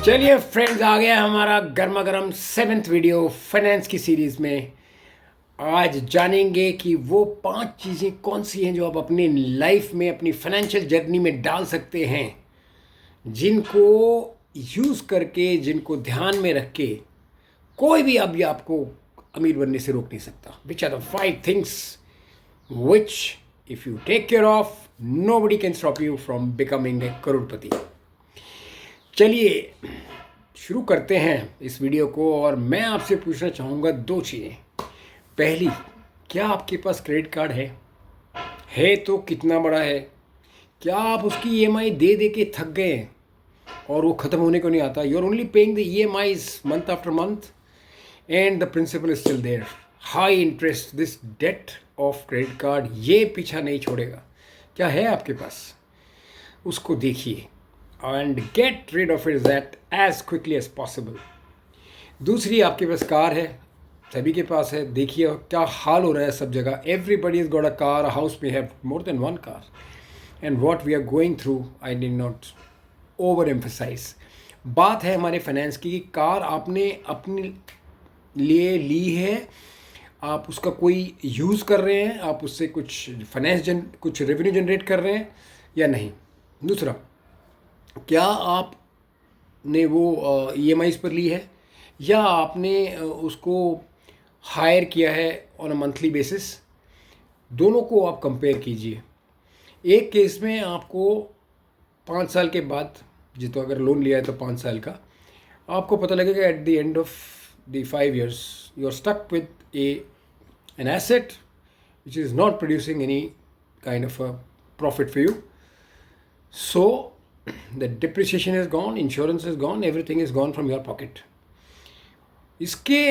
चलिए फ्रेंड्स, आ गया हमारा गर्मा गर्म 7th वीडियो फाइनेंस की सीरीज़ में। आज जानेंगे कि वो 5 चीज़ें कौन सी हैं जो आप अपनी लाइफ में, अपनी फाइनेंशियल जर्नी में डाल सकते हैं, जिनको यूज़ करके, जिनको ध्यान में रख के कोई भी अभी आपको अमीर बनने से रोक नहीं सकता। Which are the 5 things which if you take care of, nobody can stop you from becoming a करोड़पति। चलिए शुरू करते हैं इस वीडियो को। और मैं आपसे पूछना चाहूँगा 2 चीज़ें। पहली, क्या आपके पास क्रेडिट कार्ड है तो कितना बड़ा है? क्या आप उसकी ईएमआई दे दे के थक गए हैं और वो ख़त्म होने को नहीं आता? You are only paying the EMIs month after month and the principal is still there. High interest, this debt of credit card ये पीछा नहीं छोड़ेगा। क्या है आपके पास? उसको देखिए and get rid of it that as quickly as possible. दूसरी, आपके पास कार है, सभी के पास है। देखिए क्या हाल हो रहा है सब जगह। Everybody is got a car, a house may have more than one car, and what we are going through I did not overemphasise. बात है हमारे फाइनेंस की। कार आपने अपने लिए ली है, आप उसका कोई यूज़ कर रहे हैं, आप उससे कुछ कुछ रेवेन्यू जनरेट कर रहे हैं या नहीं? दूसरा, क्या आपने वो ईएमआईज़ पर ली है या आपने उसको हायर किया है ऑन अ मंथली बेसिस? दोनों को आप कंपेयर कीजिए। एक केस में आपको 5 साल के बाद, तो अगर लोन लिया है तो 5 साल का, आपको पता लगेगा at the end of the 5 years you are stuck with an asset which is not producing any kind of a profit for you. So the depreciation is gone, insurance is gone, everything is gone from your pocket. इसके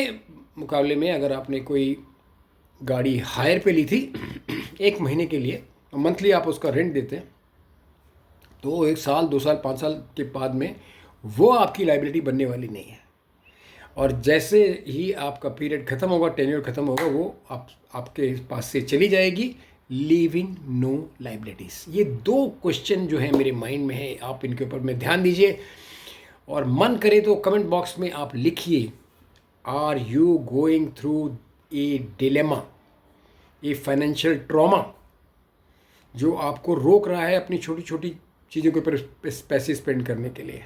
मुकाबले में अगर आपने कोई गाड़ी higher पे ली थी 1 महीने के लिए, मंथली आप उसका रेंट देते हैं, तो 1 साल 2 साल 5 साल के बाद में वो आपकी लाइबिलिटी बनने वाली नहीं है। और जैसे ही आपका पीरियड ख़त्म होगा, टेन्योर ख़त्म होगा, वो आपके पास से चली जाएगी, लीविंग नो लाइबिलिटीज़। ये 2 क्वेश्चन जो है मेरे माइंड में है, आप इनके ऊपर में ध्यान दीजिए। और मन करे तो कमेंट बॉक्स में आप लिखिए, are you going through a dilemma, a financial trauma जो आपको रोक रहा है अपनी छोटी छोटी चीज़ों के ऊपर पैसे स्पेंड करने के लिए?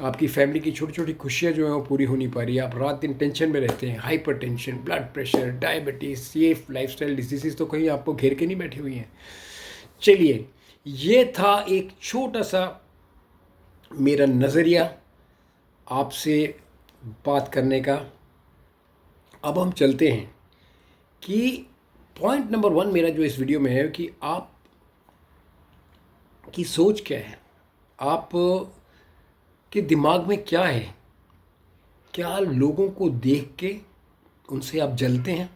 आपकी फैमिली की छोटी छोटी खुशियाँ जो हैं वो पूरी हो नहीं पा रही है, आप रात दिन टेंशन में रहते हैं, hyper tension, blood pressure, diabetes, ये लाइफस्टाइल डिजीज़ तो कहीं आपको घेर के नहीं बैठी हुई हैं। चलिए, ये था एक छोटा सा मेरा नज़रिया आपसे बात करने का। अब हम चलते हैं कि पॉइंट नंबर 1 मेरा जो इस वीडियो में है कि आप की सोच क्या है, आप कि दिमाग में क्या है। क्या लोगों को देख के उनसे आप जलते हैं?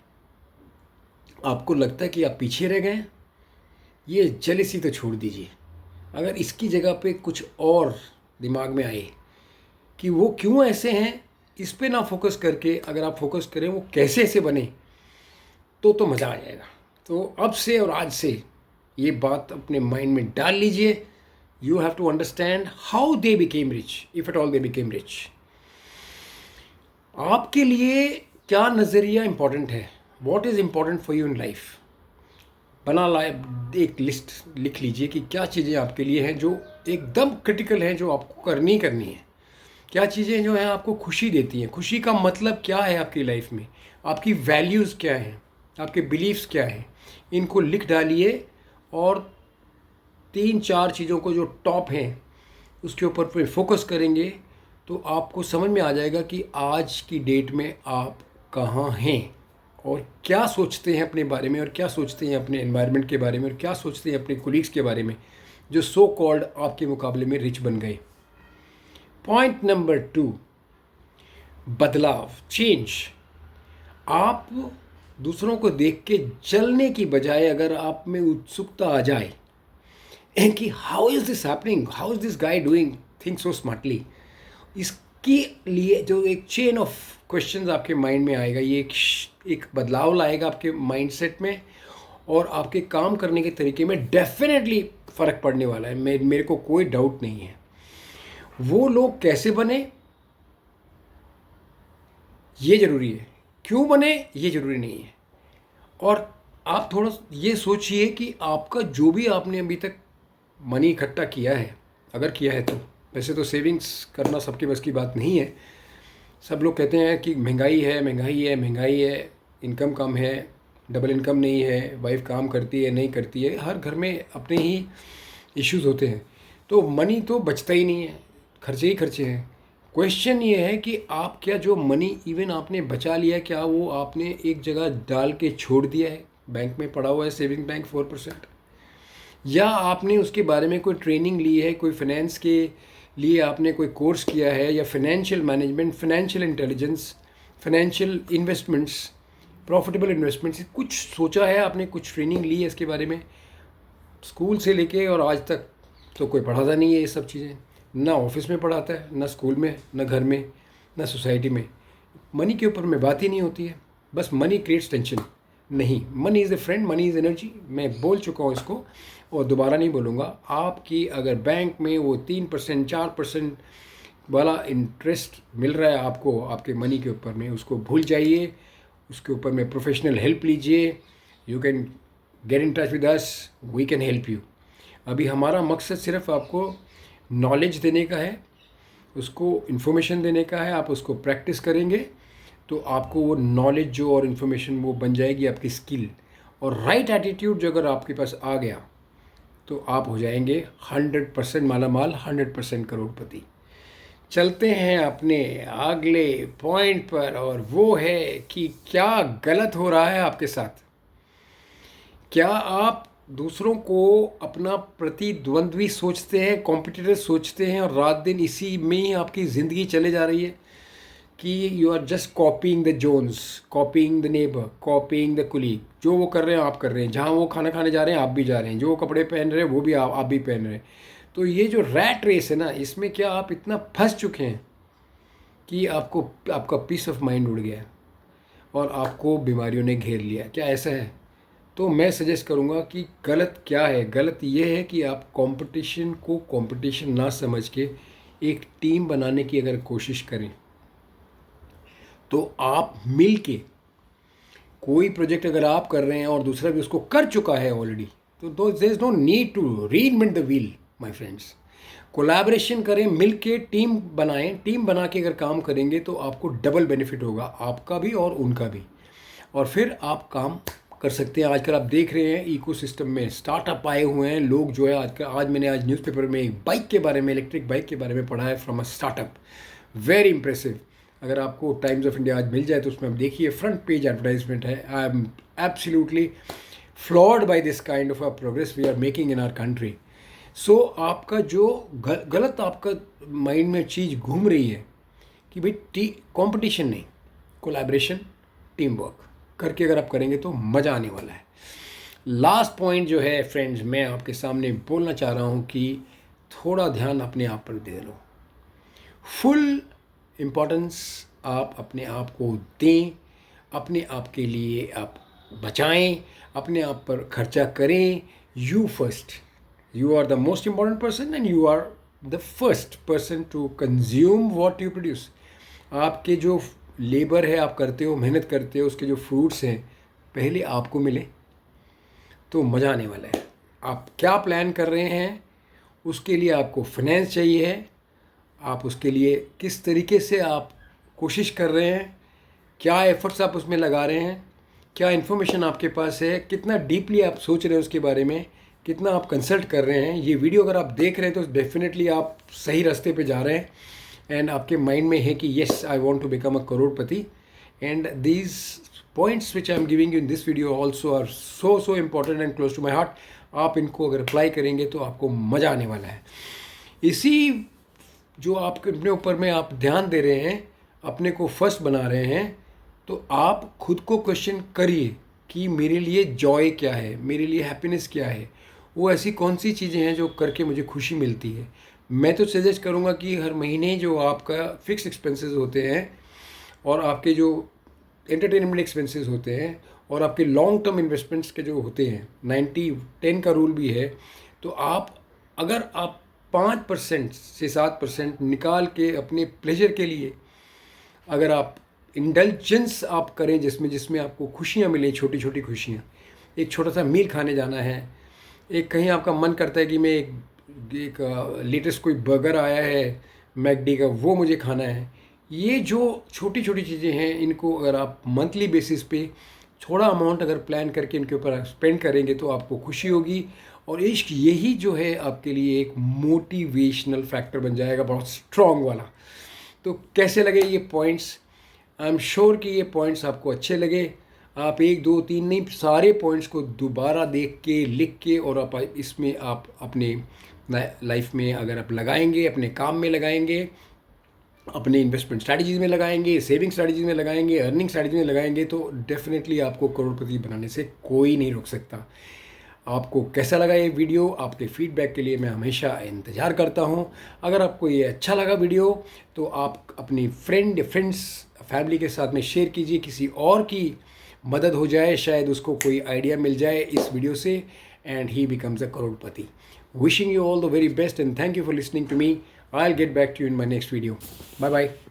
आपको लगता है कि आप पीछे रह गए हैं? ये जेलसी तो छोड़ दीजिए। अगर इसकी जगह पे कुछ और दिमाग में आए कि वो क्यों ऐसे हैं, इस पे ना फोकस करके अगर आप फोकस करें वो कैसे ऐसे बने, तो मज़ा आ जाएगा। तो अब से और आज से ये बात अपने माइंड में डाल लीजिए। You have to understand how they became rich, if at all they became rich. आपके लिए क्या नज़रिया इम्पॉर्टेंट है? What is important for you in life? एक लिस्ट लिख लीजिए कि क्या चीज़ें आपके लिए हैं जो एकदम क्रिटिकल हैं, जो आपको करनी है। क्या चीज़ें जो हैं आपको खुशी देती हैं? खुशी का मतलब क्या है आपकी लाइफ में? आपकी वैल्यूज़ क्या हैं? आपके बिलीव्स क्या हैं? इनको लिख डालिए और 3-4 चीज़ों को जो टॉप हैं उसके ऊपर फिर फोकस करेंगे तो आपको समझ में आ जाएगा कि आज की डेट में आप कहाँ हैं और क्या सोचते हैं अपने बारे में, और क्या सोचते हैं अपने एनवायरनमेंट के बारे में, और क्या सोचते हैं अपने कोलीग्स के बारे में जो सो कॉल्ड आपके मुकाबले में रिच बन गए। पॉइंट नंबर 2, बदलाव, चेंज। आप दूसरों को देख के जलने की बजाय अगर आप में उत्सुकता आ जाए कि how is this happening, how is this guy doing things so smartly, इसके लिए जो एक चेन ऑफ क्वेश्चंस आपके माइंड में आएगा, ये एक बदलाव लाएगा आपके माइंडसेट में और आपके काम करने के तरीके में डेफिनेटली फ़र्क पड़ने वाला है। मेरे को कोई डाउट नहीं है। वो लोग कैसे बने ये ज़रूरी है, क्यों बने ये ज़रूरी नहीं है। और आप थोड़ा ये सोचिए कि आपका जो भी आपने अभी तक मनी इकट्ठा किया है, अगर किया है तो, वैसे तो सेविंग्स करना सबके बस की बात नहीं है। सब लोग कहते हैं कि महंगाई है, महंगाई है, महंगाई है, इनकम कम है, डबल इनकम नहीं है, वाइफ काम करती है नहीं करती है, हर घर में अपने ही इश्यूज होते हैं। तो मनी तो बचता ही नहीं है, खर्चे ही खर्चे हैं। क्वेश्चन ये है कि आप क्या जो मनी इवन आपने बचा लिया है, क्या वो आपने एक जगह डाल के छोड़ दिया है, बैंक में पड़ा हुआ है, सेविंग बैंक 4%, या आपने उसके बारे में कोई ट्रेनिंग ली है, कोई फाइनेंस के लिए आपने कोई कोर्स किया है, या financial management, financial intelligence, financial investments, profitable investments, कुछ सोचा है आपने, कुछ ट्रेनिंग ली है इसके बारे में? स्कूल से लेके और आज तक तो कोई पढ़ाता नहीं है ये सब चीज़ें, ना ऑफिस में पढ़ाता है, ना स्कूल में, ना घर में, ना सोसाइटी में। मनी के ऊपर में बात ही नहीं होती है, बस मनी क्रिएट्स टेंशन। नहीं, money is a friend, money is energy. मैं बोल चुका हूँ इसको और दोबारा नहीं बोलूँगा। आपकी अगर बैंक में वो 3% 4% वाला इंटरेस्ट मिल रहा है आपको आपके मनी के ऊपर में, उसको भूल जाइए, उसके ऊपर में प्रोफेशनल हेल्प लीजिए। You can get in touch with us, we can help you. अभी हमारा मकसद सिर्फ आपको नॉलेज देने का है, उसको इन्फॉर्मेशन देने का है। आप उसको प्रैक्टिस करेंगे तो आपको वो नॉलेज जो और इन्फॉर्मेशन वो बन जाएगी आपकी स्किल। और राइट एटीट्यूड जो अगर आपके पास आ गया तो आप हो जाएंगे 100% माला माल, 100% करोड़पति। चलते हैं अपने अगले पॉइंट पर, और वो है कि क्या गलत हो रहा है आपके साथ। क्या आप दूसरों को अपना प्रतिद्वंद्वी सोचते हैं, कॉम्पिटिटर सोचते हैं, और रात दिन इसी में ही आपकी ज़िंदगी चले जा रही है कि you are just copying the Jones, copying the neighbour, copying the colleague. जो वो कर रहे हैं आप कर रहे हैं, जहाँ वो खाना खाने जा रहे हैं आप भी जा रहे हैं, जो वो कपड़े पहन रहे हैं वो भी आप भी पहन रहे हैं। तो ये जो रैट रेस है ना, इसमें क्या आप इतना फंस चुके हैं कि आपको आपका पीस ऑफ माइंड उड़ गया है और आपको बीमारियों ने घेर लिया? क्या ऐसा है? तो मैं सजेस्ट करूँगा कि गलत क्या है। गलत ये है कि आप कंपटीशन को कंपटीशन ना समझ के एक टीम बनाने की अगर कोशिश करें तो आप मिल के कोई प्रोजेक्ट अगर आप कर रहे हैं और दूसरा भी उसको कर चुका है ऑलरेडी, तो there is no need to reinvent the wheel my friends. Collaboration करें, मिल के टीम बनाएं। टीम बना के अगर काम करेंगे तो आपको डबल बेनिफिट होगा, आपका भी और उनका भी। और फिर आप काम कर सकते हैं। आजकल आप देख रहे हैं इकोसिस्टम में स्टार्टअप आए हुए हैं। लोग जो है आज मैंने न्यूज़पेपर में एक बाइक के बारे में, इलेक्ट्रिक बाइक के बारे में पढ़ा है from a startup, very impressive. अगर आपको टाइम्स ऑफ इंडिया आज मिल जाए तो उसमें आप देखिए, फ्रंट पेज एडवर्टाइजमेंट है। I am absolutely floored by this kind of a progress we are making in our country. So आपका जो गलत आपका माइंड में चीज़ घूम रही है कि भाई कंपटीशन नहीं, कोलैबोरेशन, टीम वर्क करके अगर आप करेंगे तो मज़ा आने वाला है। लास्ट पॉइंट जो है फ्रेंड्स, मैं आपके सामने बोलना चाह रहा हूँ कि थोड़ा ध्यान अपने आप पर दे लो। फुल इम्पोर्टेंस आप अपने आप को दें, अपने आप के लिए आप बचाएं, अपने आप पर खर्चा करें। You first, you are the most important person and you are the first person to consume what you produce. आपके जो लेबर है, आप करते हो, मेहनत करते हो, उसके जो फ्रूट्स हैं पहले आपको मिले तो मज़ा आने वाला है। आप क्या प्लान कर रहे हैं, उसके लिए आपको फाइनेंस चाहिए है। आप उसके लिए किस तरीके से आप कोशिश कर रहे हैं, क्या एफर्ट्स आप उसमें लगा रहे हैं, क्या इन्फॉर्मेशन आपके पास है, कितना डीपली आप सोच रहे हैं उसके बारे में, कितना आप कंसल्ट कर रहे हैं। ये वीडियो अगर आप देख रहे हैं तो डेफिनेटली आप सही रास्ते पे जा रहे हैं एंड आपके माइंड में है कि yes I want to become a crorepati. And these points which I am giving you in this video also are so important and close to my heart. आप इनको अगर अप्लाई करेंगे तो आपको मज़ा आने वाला है। इसी जो आप अपने ऊपर में आप ध्यान दे रहे हैं, अपने को फर्स्ट बना रहे हैं, तो आप खुद को क्वेश्चन करिए कि मेरे लिए जॉय क्या है, मेरे लिए हैप्पीनेस क्या है, वो ऐसी कौन सी चीज़ें हैं जो करके मुझे खुशी मिलती है। मैं तो सजेस्ट करूँगा कि हर महीने जो आपका फिक्स एक्सपेंसेस होते हैं और आपके जो एंटरटेनमेंट एक्सपेंसेस होते हैं और आपके लॉन्ग टर्म इन्वेस्टमेंट्स के जो होते हैं, 90-10 का रूल भी है। तो आप अगर आप 5% से 7% निकाल के अपने प्लेजर के लिए अगर आप इंडल्जेंस आप करें जिसमें जिसमें आपको खुशियाँ मिलें, छोटी छोटी खुशियाँ। एक छोटा सा मील खाने जाना है, एक कहीं आपका मन करता है कि मैं एक लेटेस्ट कोई बर्गर आया है मैकडी का, वो मुझे खाना है। ये जो छोटी छोटी चीज़ें हैं, इनको अगर आप मंथली बेसिस पे थोड़ा अमाउंट अगर प्लान करके इनके ऊपर स्पेंड करेंगे तो आपको खुशी होगी। और इश्क यही जो है आपके लिए एक मोटिवेशनल फैक्टर बन जाएगा, बहुत स्ट्रॉन्ग वाला। तो कैसे लगे ये पॉइंट्स? आई एम श्योर कि ये पॉइंट्स आपको अच्छे लगे। आप 1 2 3 नहीं, सारे पॉइंट्स को दोबारा देख के, लिख के, और आप इसमें आप अपने लाइफ में अगर आप लगाएंगे, अपने काम में लगाएंगे, अपने इन्वेस्टमेंट स्ट्रैटेजीज में लगाएंगे, सेविंग स्ट्रैटेजीज में लगाएंगे, अर्निंग स्ट्रैटेजी में लगाएंगे, तो डेफिनेटली आपको करोड़पति बनाने से कोई नहीं रोक सकता। आपको कैसा लगा ये वीडियो? आपके फीडबैक के लिए मैं हमेशा इंतज़ार करता हूँ। अगर आपको ये अच्छा लगा वीडियो तो आप अपनी फ्रेंड्स फैमिली के साथ में शेयर कीजिए, किसी और की मदद हो जाए, शायद उसको कोई आइडिया मिल जाए इस वीडियो से, and he becomes a Crorepati. Wishing you all the very best and thank you for listening to me. I'll get back to you in my next video. Bye bye.